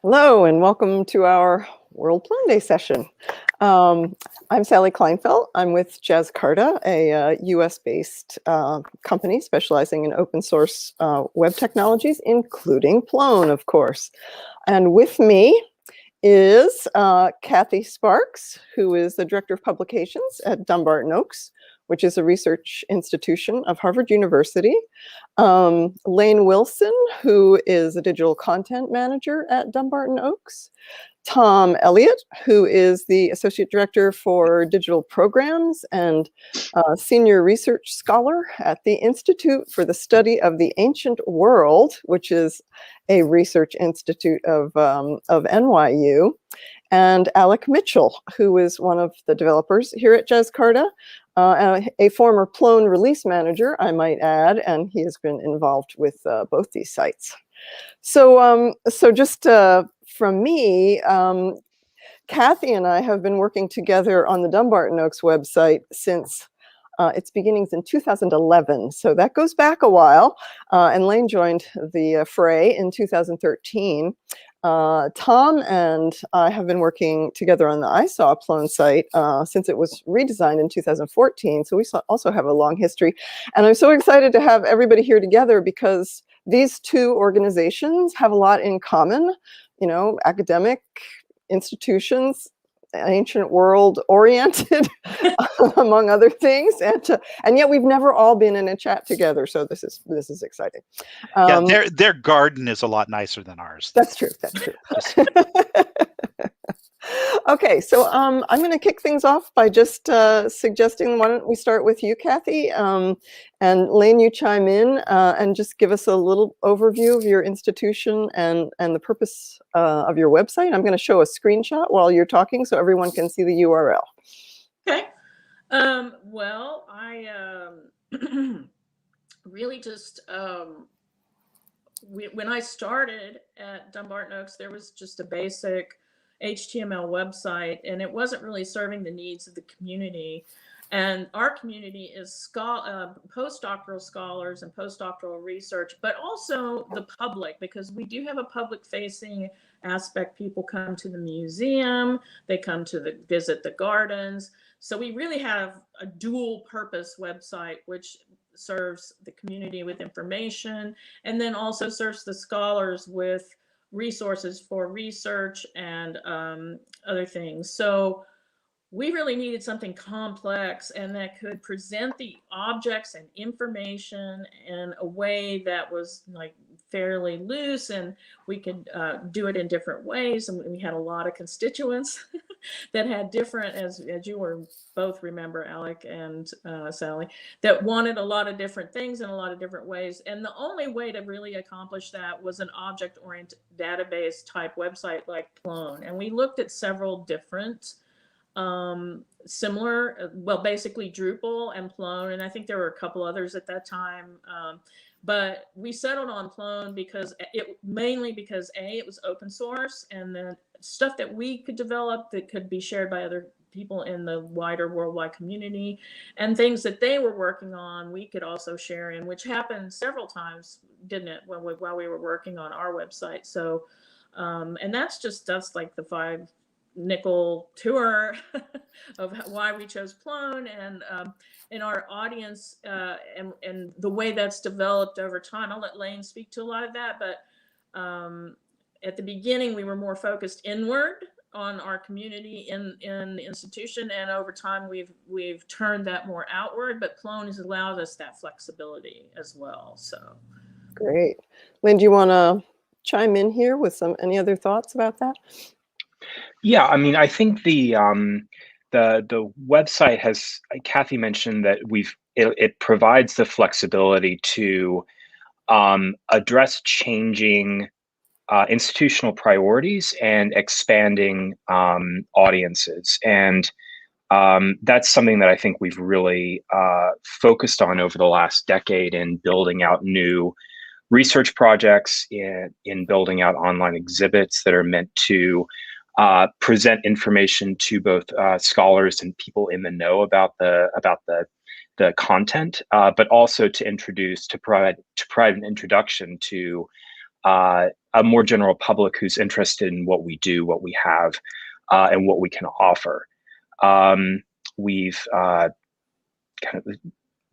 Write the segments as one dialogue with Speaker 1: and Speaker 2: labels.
Speaker 1: Hello and welcome to our World Plone Day session. I'm Sally Kleinfeldt. I'm with Jazzcarta, a US-based company specializing in open source web technologies, including Plone, of course. And with me is Kathy Sparks, who is the Director of Publications at Dumbarton Oaks, which is a research institution of Harvard University. Lain Wilson, who is a digital content manager at Dumbarton Oaks. Tom Elliot, who is the Associate Director for Digital Programs and Senior Research Scholar at the Institute for the Study of the Ancient World, which is a research institute of NYU. And Alec Mitchell, who is one of the developers here at Jazzcarta, a former Plone release manager, I might add, and he has been involved with both these sites. So just from me, Kathy and I have been working together on the Dumbarton Oaks website since its beginnings in 2011. So that goes back a while. And Lain joined the fray in 2013. Tom and I have been working together on the ISAW Plone site since it was redesigned in 2014. So we also have a long history. And I'm so excited to have everybody here together because these two organizations have a lot in common, you know, academic institutions, ancient world oriented, among other things, and yet we've never all been in a chat together. So this is exciting.
Speaker 2: Yeah, their garden is a lot nicer than ours.
Speaker 1: That's true. That's true. Okay, so I'm going to kick things off by just suggesting, why don't we start with you, Kathy, and Lain, you chime in and just give us a little overview of your institution and the purpose of your website. I'm going to show a screenshot while you're talking so everyone can see the URL.
Speaker 3: Okay. Well, I really just, when I started at Dumbarton Oaks, there was just a basic HTML website, and it wasn't really serving the needs of the community. And our community is postdoctoral scholars and postdoctoral research, but also the public, because we do have a public-facing aspect. People come to the museum, they come to visit the gardens. So we really have a dual-purpose website, which serves the community with information, and then also serves the scholars with resources for research and other things. So we really needed something complex and that could present the objects and information in a way that was like fairly loose, and we could do it in different ways. And we had a lot of constituents that had different, as you were both remember, Alec and Sally, that wanted a lot of different things in a lot of different ways. And the only way to really accomplish that was an object-oriented database type website like Plone. And we looked at several different similar, well, basically Drupal and Plone, and I think there were a couple others at that time. But we settled on Plone because mainly because A, it was open source, and then stuff that we could develop that could be shared by other people in the wider worldwide community, and things that they were working on we could also share in, which happened several times, didn't it, while we were working on our website. So and that's like the 5-nickel tour of why we chose Plone, and in our audience and the way that's developed over time. I'll let Lain speak to a lot of that, but at the beginning we were more focused inward on our community in the institution, and over time we've turned that more outward, but Plone has allowed us that flexibility as well. So
Speaker 1: great. Lain, do you want to chime in here with any other thoughts about that?
Speaker 4: Yeah, I mean, I think the website has, Kathy mentioned that it provides the flexibility to address changing institutional priorities and expanding audiences. And that's something that I think we've really focused on over the last decade in building out new research projects, in building out online exhibits that are meant to present information to both scholars and people in the know about the content, but also to provide an introduction to a more general public who's interested in what we do, what we have, and what we can offer. We've kind of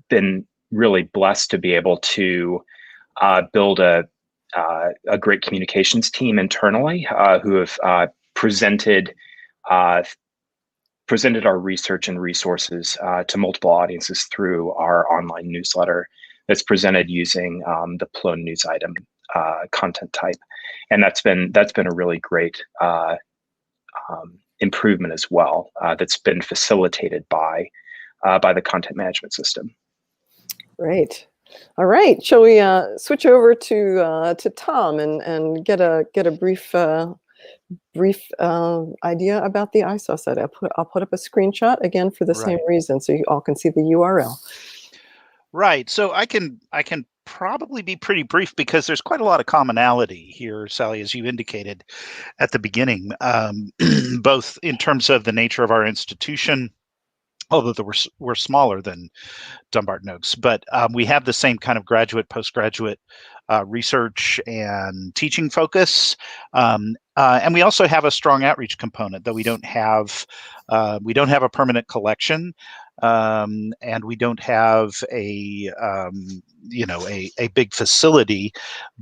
Speaker 4: been really blessed to be able to build a great communications team internally who have presented our research and resources to multiple audiences through our online newsletter that's presented using the Plone news item content type, and that's been a really great improvement as well. That's been facilitated by the content management system.
Speaker 1: Great. All right. Shall we switch over to Tom and get a brief idea about the ISAW site? I'll put up a screenshot again for the same reason, so you all can see the URL.
Speaker 2: Right. So I can probably be pretty brief because there's quite a lot of commonality here, Sally, as you indicated at the beginning, both in terms of the nature of our institution, although we're smaller than Dumbarton Oaks, but we have the same kind of graduate, postgraduate research and teaching focus, and we also have a strong outreach component. Though we don't have a permanent collection, and we don't have a big facility,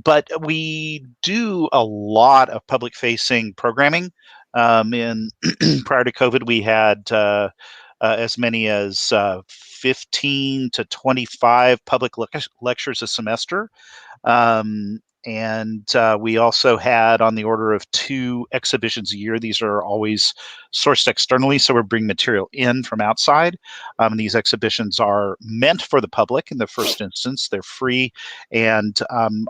Speaker 2: but we do a lot of public-facing programming. In prior to COVID, we had as many as 15 to 25 public lectures a semester. And we also had on the order of 2 exhibitions a year. These are always sourced externally, so we're bringing material in from outside. These exhibitions are meant for the public in the first instance. They're free, and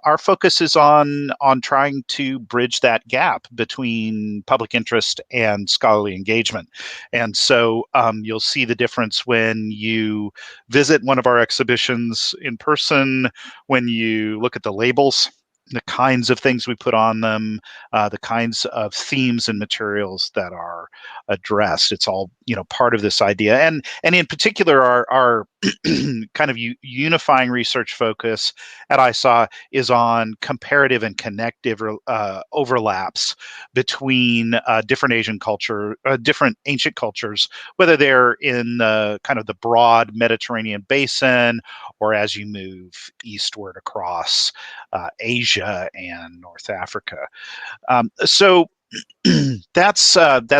Speaker 2: our focus is on trying to bridge that gap between public interest and scholarly engagement. And so you'll see the difference when you visit one of our exhibitions in person, when you look at the labels, the kinds of things we put on them, the kinds of themes and materials that are addressed. It's all, part of this idea. And in particular, our kind of unifying research focus at ISAW is on comparative and connective overlaps between different different ancient cultures, whether they're in the kind of the broad Mediterranean basin, or as you move eastward across Asia and North Africa. So that's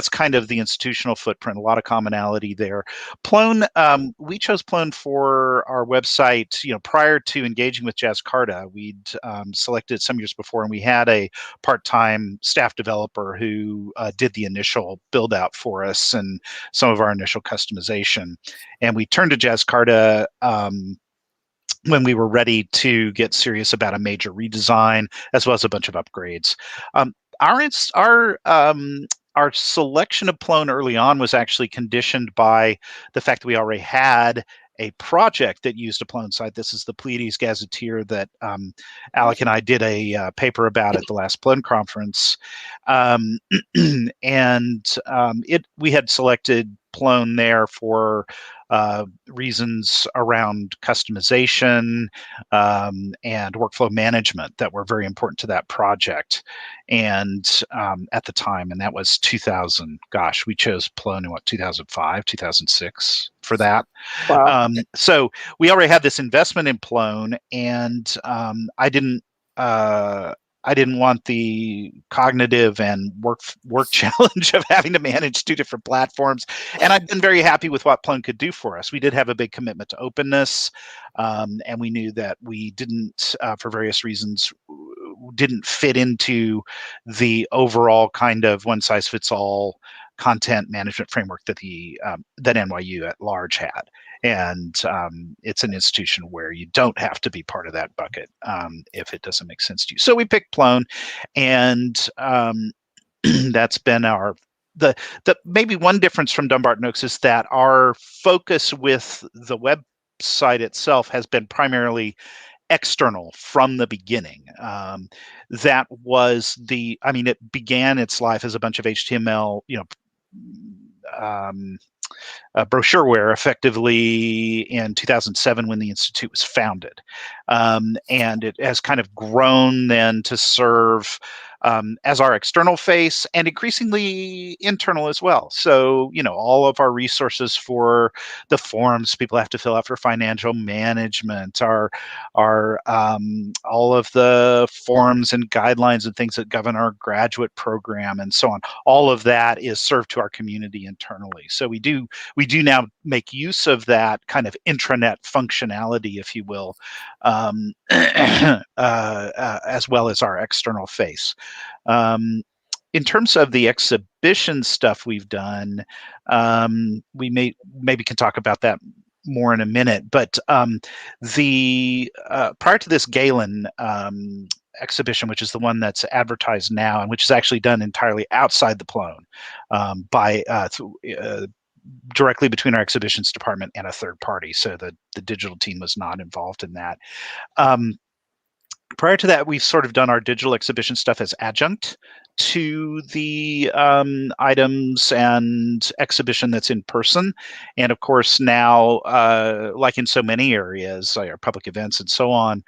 Speaker 2: kind of the institutional footprint. A lot of commonality there. Plone, we chose Plone for our website. Prior to engaging with Jazzcarta, we'd selected some years before, and we had a part-time staff developer who did the initial build out for us and some of our initial customization. And we turned to Jazzcarta when we were ready to get serious about a major redesign, as well as a bunch of upgrades. Our selection of Plone early on was actually conditioned by the fact that we already had a project that used a Plone site. This is the Pleiades Gazetteer that Alec and I did a paper about at the last Plone conference, and we had selected Plone there for reasons around customization and workflow management that were very important to that project. And at the time, and that was 2000, gosh, we chose Plone in 2005, 2006 for that.
Speaker 1: Wow.
Speaker 2: So we already had this investment in Plone, and I didn't want the cognitive and work challenge of having to manage 2 different platforms. And I've been very happy with what Plone could do for us. We did have a big commitment to openness, and we knew that we didn't, for various reasons, didn't fit into the overall kind of one-size-fits-all content management framework that that NYU at large had. And it's an institution where you don't have to be part of that bucket if it doesn't make sense to you. So we picked Plone, and that's been the maybe one difference from Dumbarton Oaks is that our focus with the website itself has been primarily external from the beginning. That was it began its life as a bunch of HTML, brochureware effectively in 2007 when the Institute was founded. And it has kind of grown then to serve as our external face and increasingly internal as well. So, all of our resources for the forms people have to fill out for financial management, all of the forms and guidelines and things that govern our graduate program and so on, all of that is served to our community internally. So we do now make use of that kind of intranet functionality, if you will, as well as our external face. In terms of the exhibition stuff we've done, we maybe can talk about that more in a minute. But the prior to this Galen exhibition, which is the one that's advertised now, and which is actually done entirely outside the Plone by directly between our exhibitions department and a third party. So the digital team was not involved in that. Prior to that, we've sort of done our digital exhibition stuff as adjunct to the items and exhibition that's in person. And of course, now, like in so many areas, like our public events and so on,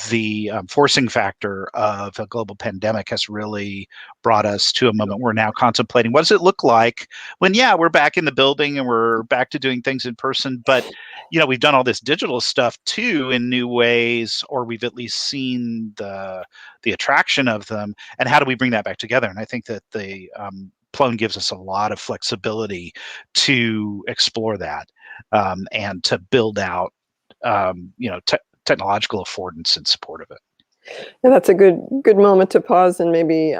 Speaker 2: the forcing factor of a global pandemic has really brought us to a moment we're now contemplating what does it look like when, we're back in the building and we're back to doing things in person, but we've done all this digital stuff too in new ways, or we've at least seen the attraction of them, and how do we bring that back together? And I think that the Plone gives us a lot of flexibility to explore that and to build out technological affordance in support of it.
Speaker 1: Yeah, that's a good moment to pause and maybe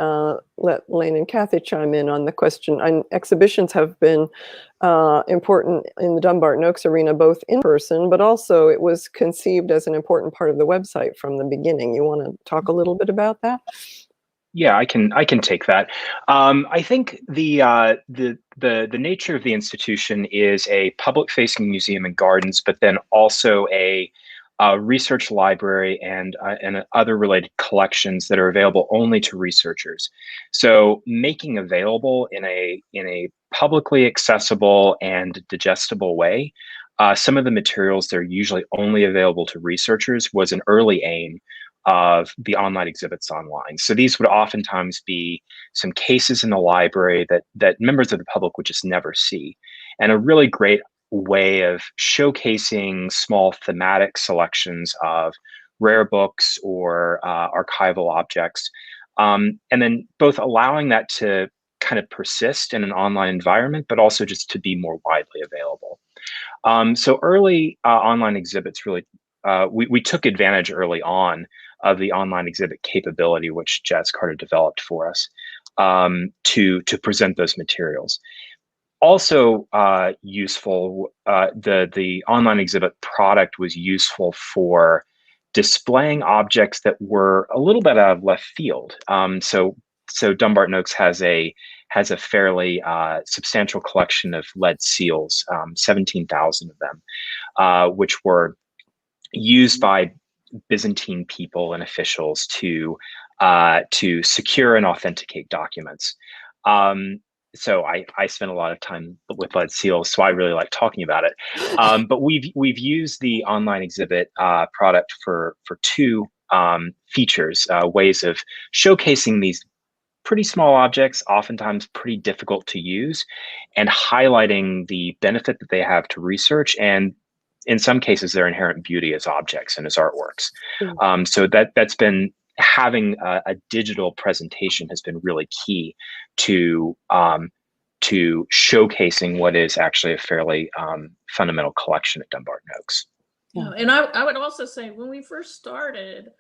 Speaker 1: let Lain and Kathy chime in on the question. Exhibitions have been important in the Dumbarton Oaks arena, both in person, but also it was conceived as an important part of the website from the beginning. You want to talk a little bit about that?
Speaker 4: Yeah, I can take that. I think the nature of the institution is a public-facing museum and gardens, but then also a research library and other related collections that are available only to researchers. So making available in a publicly accessible and digestible way some of the materials that are usually only available to researchers was an early aim of the online exhibits online. So these would oftentimes be some cases in the library that members of the public would just never see, and a really great way of showcasing small thematic selections of rare books or archival objects, and then both allowing that to kind of persist in an online environment, but also just to be more widely available. So early online exhibits really, we took advantage early on of the online exhibit capability, which Jazz Carter developed for us to present those materials. Also useful, the online exhibit product was useful for displaying objects that were a little bit out of left field. So Dumbarton Oaks has a fairly substantial collection of lead seals, 17,000 of them, which were used by Byzantine people and officials to secure and authenticate documents. So I spent a lot of time with lead seals, so I really like talking about it. But we've used the online exhibit product for two features, ways of showcasing these pretty small objects, oftentimes pretty difficult to use, and highlighting the benefit that they have to research, and in some cases their inherent beauty as objects and as artworks. So that's been, having a digital presentation has been really key to showcasing what is actually a fairly fundamental collection at Dumbarton Oaks.
Speaker 3: Yeah. And I would also say when we first started,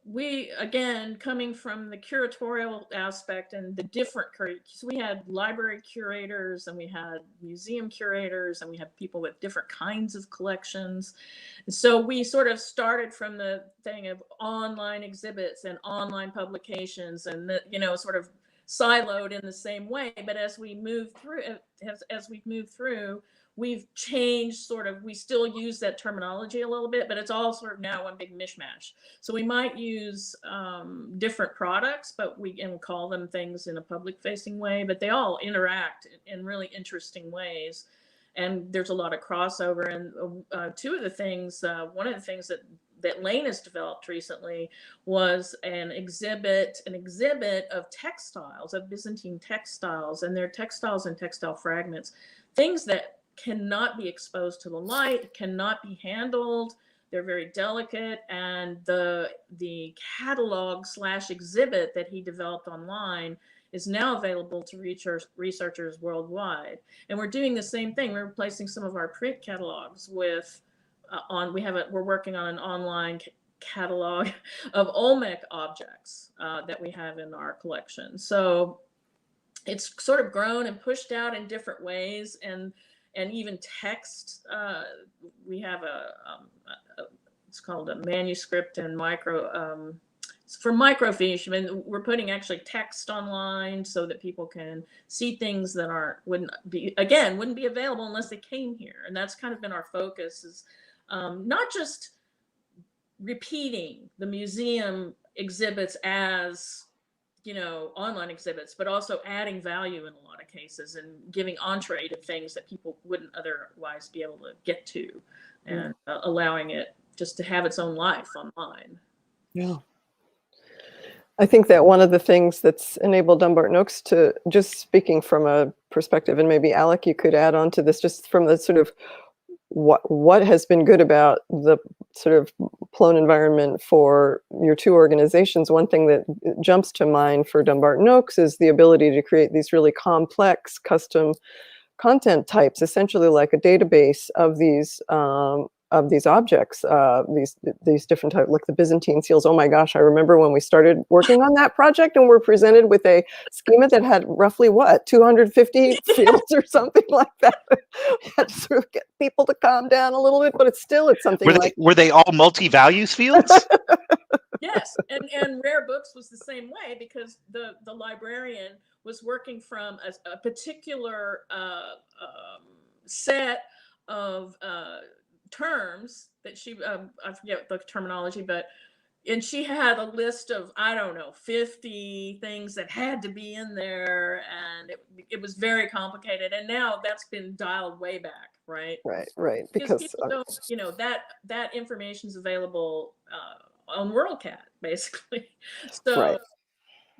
Speaker 3: we, again, coming from the curatorial aspect and the different curators, we had library curators and we had museum curators and we had people with different kinds of collections. So we sort of started from the thing of online exhibits and online publications and, sort of siloed in the same way. But as we move through, we've changed sort of, we still use that terminology a little bit, but it's all sort of now one big mishmash. So we might use different products, but we can call them things in a public facing way, but they all interact in really interesting ways. And there's a lot of crossover. And one of the things that Lain has developed recently was an exhibit of textiles, of Byzantine textiles, and they're textiles and textile fragments, things that cannot be exposed to the light, cannot be handled. They're very delicate. And the catalog / exhibit that he developed online is now available to researchers worldwide. And we're doing the same thing. We're replacing some of our print catalogs with we're working on an online catalog of Olmec objects that we have in our collection. So it's sort of grown and pushed out in different ways, and even text. We have it's called a manuscript and for microfiche. I mean, we're putting actually text online so that people can see things that wouldn't be available unless they came here. And that's kind of been our focus, is not just repeating the museum exhibits as, online exhibits, but also adding value in a lot of cases and giving entree to things that people wouldn't otherwise be able to get to, and allowing it just to have its own life online.
Speaker 1: Yeah. I think that one of the things that's enabled Dumbarton Oaks to, just speaking from a perspective, and maybe Alec, you could add on to this, just from the sort of what has been good about the sort of Plone environment for your two organizations. One thing that jumps to mind for Dumbarton Oaks is the ability to create these really complex custom content types, essentially like a database of these objects, these different types, like the Byzantine seals. Oh my gosh, I remember when we started working on that project and we're presented with a schema that had roughly 250 fields or something like that. We had to sort of get people to calm down a little bit, but it's something
Speaker 2: were they all multi-values fields?
Speaker 3: Yes, and Rare Books was the same way, because the librarian was working from a particular set of terms that she, I forget the terminology, and she had a list of, 50 things that had to be in there, and it was very complicated. And now that's been dialed way back, right?
Speaker 1: Right.
Speaker 3: Because people don't, that information is available on WorldCat, basically. So,
Speaker 1: right.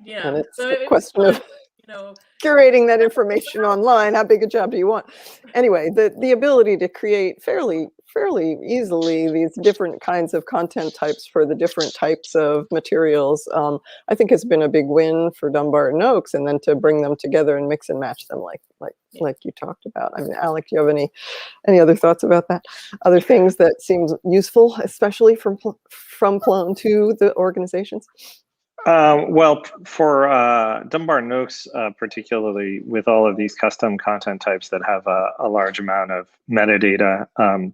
Speaker 3: yeah.
Speaker 1: And it's
Speaker 3: so
Speaker 1: a question of curating that information online. How big a job do you want? Anyway, the ability to create fairly easily these different kinds of content types for the different types of materials, I think has been a big win for Dumbarton Oaks. And then to bring them together and mix and match them like you talked about. I mean, Alec, do you have any other thoughts about that? Other things that seems useful, especially from Plone to the organizations?
Speaker 5: Well, for Dumbarton Oaks, particularly with all of these custom content types that have a large amount of metadata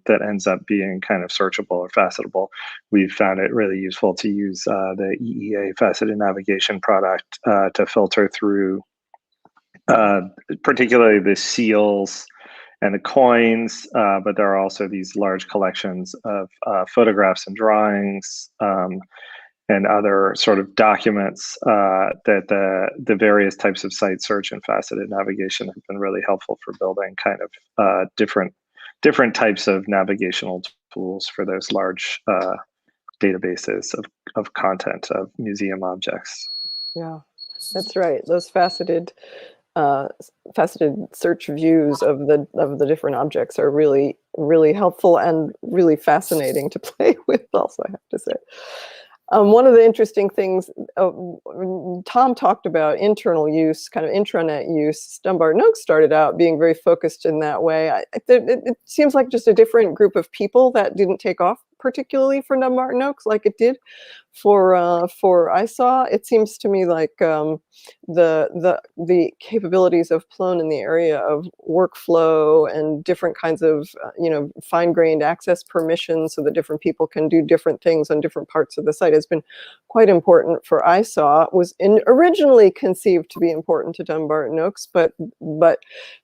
Speaker 5: that ends up being kind of searchable or facetable, we've found it really useful to use the EEA faceted navigation product to filter through particularly the seals and the coins, but there are also these large collections of photographs and drawings, and other sort of documents that the various types of site search and faceted navigation have been really helpful for building kind of different types of navigational tools for those large databases of content of museum objects.
Speaker 1: Yeah, that's right. Those faceted search views of the different objects are really, really helpful and really fascinating to play with also, I have to say. One of the interesting things, Tom talked about internal use, kind of intranet use. Dumbarton Oaks started out being very focused in that way. It seems like just a different group of people that didn't take off particularly for Dumbarton Oaks like it did for ISAW. It seems to me like the capabilities of Plone in the area of workflow and different kinds of fine-grained access permissions so that different people can do different things on different parts of the site has been quite important for ISAW. Was originally conceived to be important to Dumbarton Oaks, but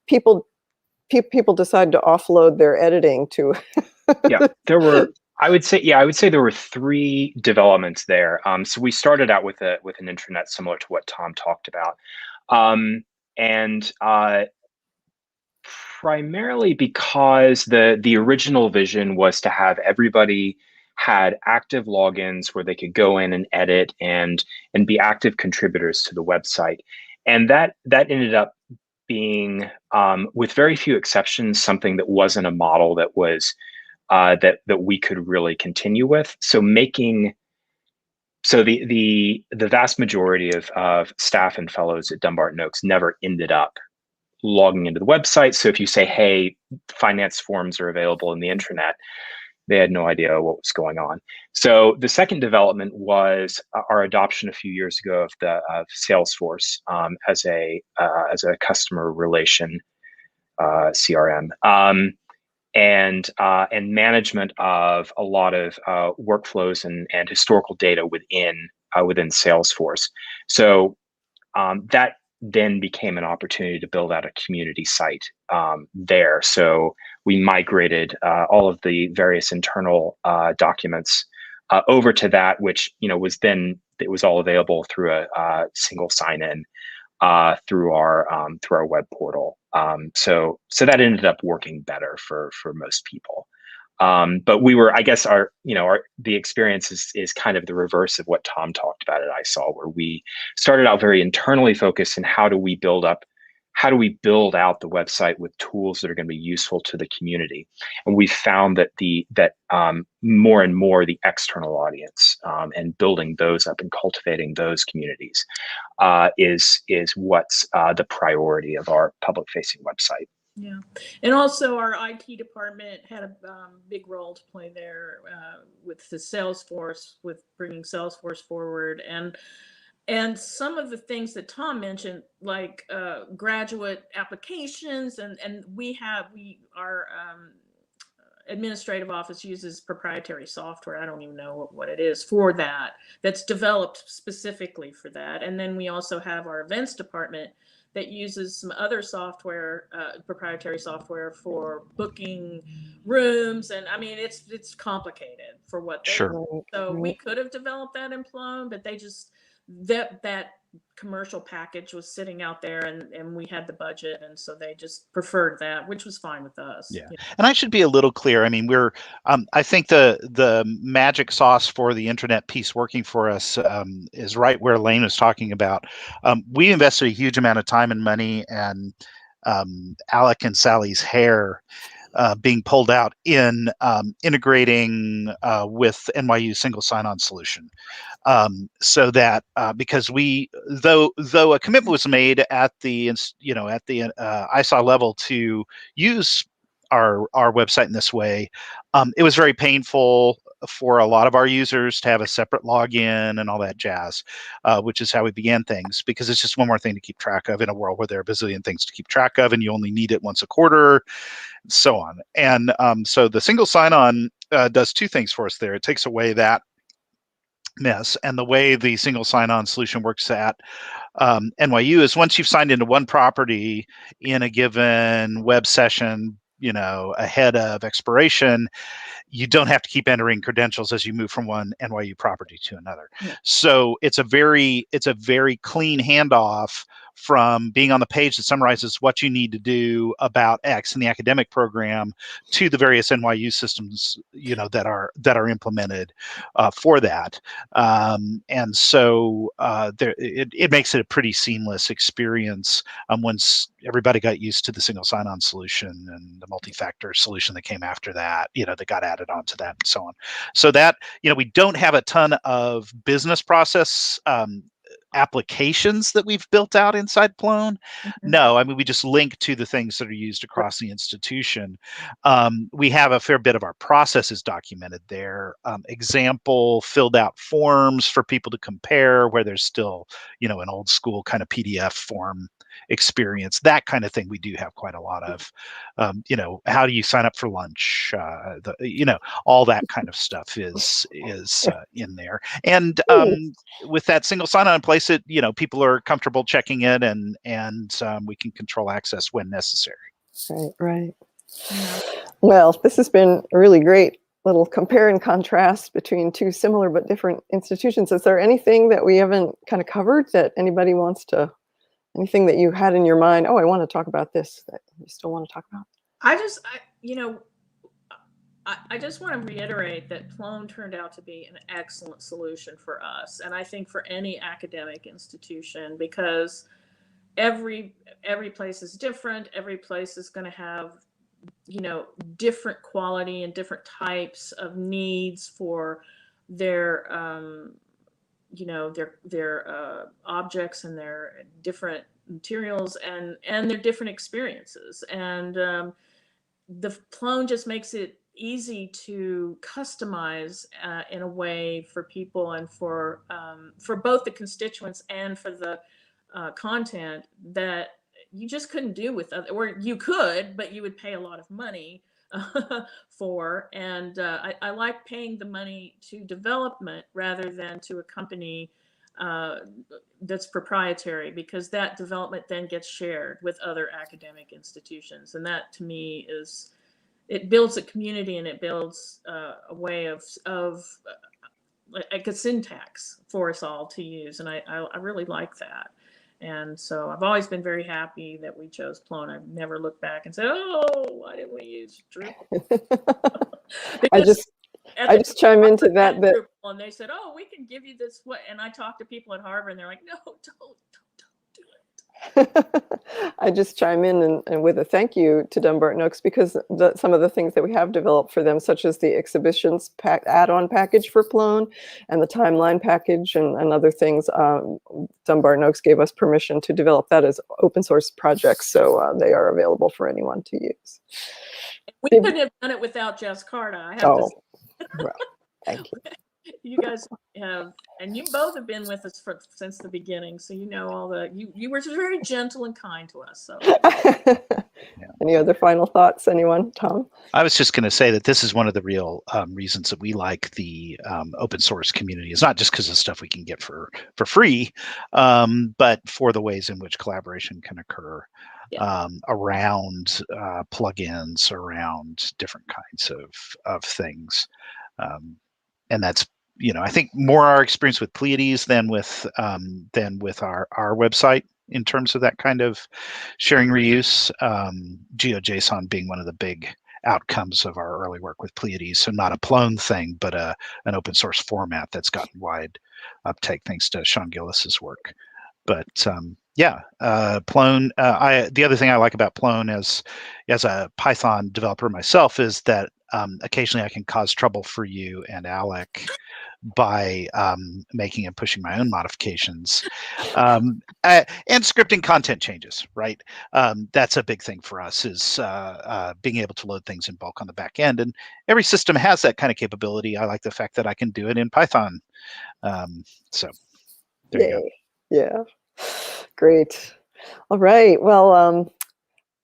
Speaker 1: people people decide to offload their editing to.
Speaker 4: Yeah, there were. I would say there were three developments there. So we started out with an intranet similar to what Tom talked about, and primarily because the original vision was to have everybody had active logins where they could go in and edit and be active contributors to the website, and that ended up being, with very few exceptions, something that wasn't a model that was that we could really continue with. So the vast majority of staff and fellows at Dumbarton Oaks never ended up logging into the website. So if you say, "Hey, finance forms are available in the intranet," they had no idea what was going on. So the second development was our adoption a few years ago of Salesforce as a customer relation CRM. And management of a lot of workflows and historical data within Salesforce. So that then became an opportunity to build out a community site there. So we migrated all of the various internal documents over to that, which it was all available through a single sign-in through our web portal. So that ended up working better for most people. But I guess the experience is kind of the reverse of what Tom talked about at ISOL, where we started out very internally focused in how do we build out the website with tools that are going to be useful to the community. And we found that more and more the external audience and building those up and cultivating those communities is what's the priority of our public-facing website.
Speaker 3: Yeah, and also our IT department had a big role to play there with the Salesforce, with bringing Salesforce forward, and some of the things that Tom mentioned, like graduate applications, and our administrative office uses proprietary software. I don't even know what it is for that. That's developed specifically for that. And then we also have our events department that uses some other software, proprietary software for booking rooms. And I mean, it's complicated for what they do. So we could have developed that in Plone, but they just, that commercial package was sitting out there and we had the budget. And so they just preferred that, which was fine with us.
Speaker 2: Yeah. And I should be a little clear. I mean, I think the magic sauce for the internet piece working for us is right where Lain was talking about. We invested a huge amount of time and money and Alec and Sally's hair being pulled out in integrating with NYU single sign-on solution. So that because though a commitment was made at the ISA level to use our website in this way, it was very painful for a lot of our users to have a separate login and all that jazz, which is how we began things, because it's just one more thing to keep track of in a world where there are a bazillion things to keep track of and you only need it once a quarter, so on. And so the single sign-on does two things for us there. It takes away that mess, and the way the single sign-on solution works at NYU is once you've signed into one property in a given web session, ahead of expiration, you don't have to keep entering credentials as you move from one NYU property to another. Yeah. So it's a very clean handoff from being on the page that summarizes what you need to do about X in the academic program to the various NYU systems, that are implemented for that. And so it makes it a pretty seamless experience once everybody got used to the single sign-on solution and the multi-factor solution that came after that, that got added onto that and so on. So that, we don't have a ton of business process applications that we've built out inside Plone. Mm-hmm. No, I mean, we just link to the things that are used across the institution. We have a fair bit of our processes documented there. Example, filled out forms for people to compare where there's still, an old school kind of PDF form experience, that kind of thing we do have quite a lot of. How do you sign up for lunch? All that kind of stuff is in there. And with that single sign-on in place, it people are comfortable checking in, and we can control access when necessary.
Speaker 1: Right.
Speaker 3: Yeah.
Speaker 1: Well, this has been a really great little compare and contrast between two similar but different institutions. Is there anything that we haven't kind of covered that anybody wants to, anything that you had in your mind? Oh, I want to talk about this that you still want to talk about?
Speaker 3: I just want to reiterate that Plone turned out to be an excellent solution for us, and I think for any academic institution, because every place is different. Every place is going to have, different quality and different types of needs for their, their objects and their different materials and their different experiences. And the Plone just makes it easy to customize in a way for people and for both the constituents and for the content that you just couldn't do with other, or you could, but you would pay a lot of money for. And I like paying the money to development rather than to a company that's proprietary, because that development then gets shared with other academic institutions. And that to me is, it builds a community, and it builds a way of like a syntax for us all to use. And I really like that. And so I've always been very happy that we chose Plone. I've never looked back and said, "Oh, why didn't we use Drupal?"
Speaker 1: I just chime into that.
Speaker 3: And they said, "Oh, we can give you this." And I talked to people at Harvard, and they're like, "No, don't do it."
Speaker 1: I just chime in and with a thank you to Dumbarton Oaks, because some of the things that we have developed for them, such as the exhibitions add-on package for Plone and the timeline package and other things, Dumbarton Oaks gave us permission to develop that as open source projects, so they are available for anyone to use.
Speaker 3: We couldn't have done it without Jess Carta. I have to say.
Speaker 1: Well, thank you.
Speaker 3: You guys have, and you both have been with us since the beginning, so all the you were very gentle and kind to us. So,
Speaker 1: Any other final thoughts, anyone? Tom?
Speaker 2: I was just going to say that this is one of the real reasons that we like the open source community. It's not just because of stuff we can get for free, but for the ways in which collaboration can occur around plugins, around different kinds of things, and that's, I think more our experience with Pleiades than with our website in terms of that kind of sharing reuse. GeoJSON being one of the big outcomes of our early work with Pleiades. So not a Plone thing, but an open source format that's gotten wide uptake thanks to Sean Gillis's work. But Plone. The other thing I like about Plone as a Python developer myself is that occasionally I can cause trouble for you and Alec by making and pushing my own modifications and scripting content changes, right? That's a big thing for us, is being able to load things in bulk on the back end. And every system has that kind of capability. I like the fact that I can do it in Python. So there you go.
Speaker 1: Yeah, great. All right. Well,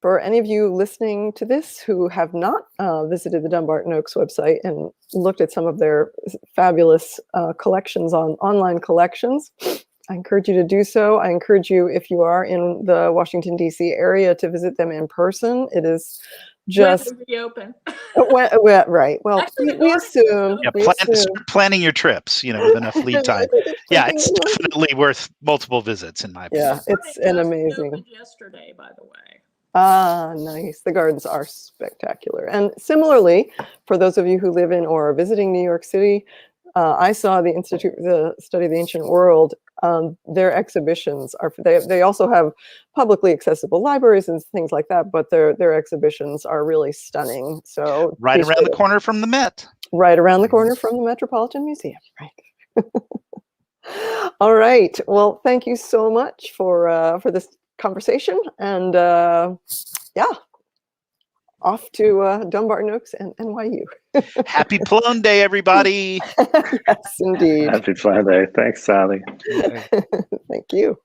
Speaker 1: for any of you listening to this who have not visited the Dumbarton Oaks website and looked at some of their fabulous collections online collections, I encourage you to do so. I encourage you, if you are in the Washington, D.C. area, to visit them in person. It is just
Speaker 3: when they reopen.
Speaker 1: Right. Well,
Speaker 3: Actually,
Speaker 1: we assume.
Speaker 2: Start planning your trips, with enough lead time. Yeah, it's definitely worth multiple visits, in my opinion.
Speaker 1: Yeah, it's an amazing.
Speaker 3: Yesterday, by the way.
Speaker 1: Ah, nice. The gardens are spectacular. And similarly, for those of you who live in or are visiting New York City, I saw the Study of the Ancient World. Their exhibitions are, they also have publicly accessible libraries and things like that, but their exhibitions are really stunning. So
Speaker 2: right around the corner from the Met.
Speaker 1: Right around the corner from the Metropolitan Museum. Right. All right. Well, thank you so much for this conversation, and off to Dumbarton Oaks and NYU.
Speaker 2: Happy Plone Day, everybody.
Speaker 1: Yes, indeed.
Speaker 5: Happy Plone Day. Thanks, Sally.
Speaker 1: Thank you.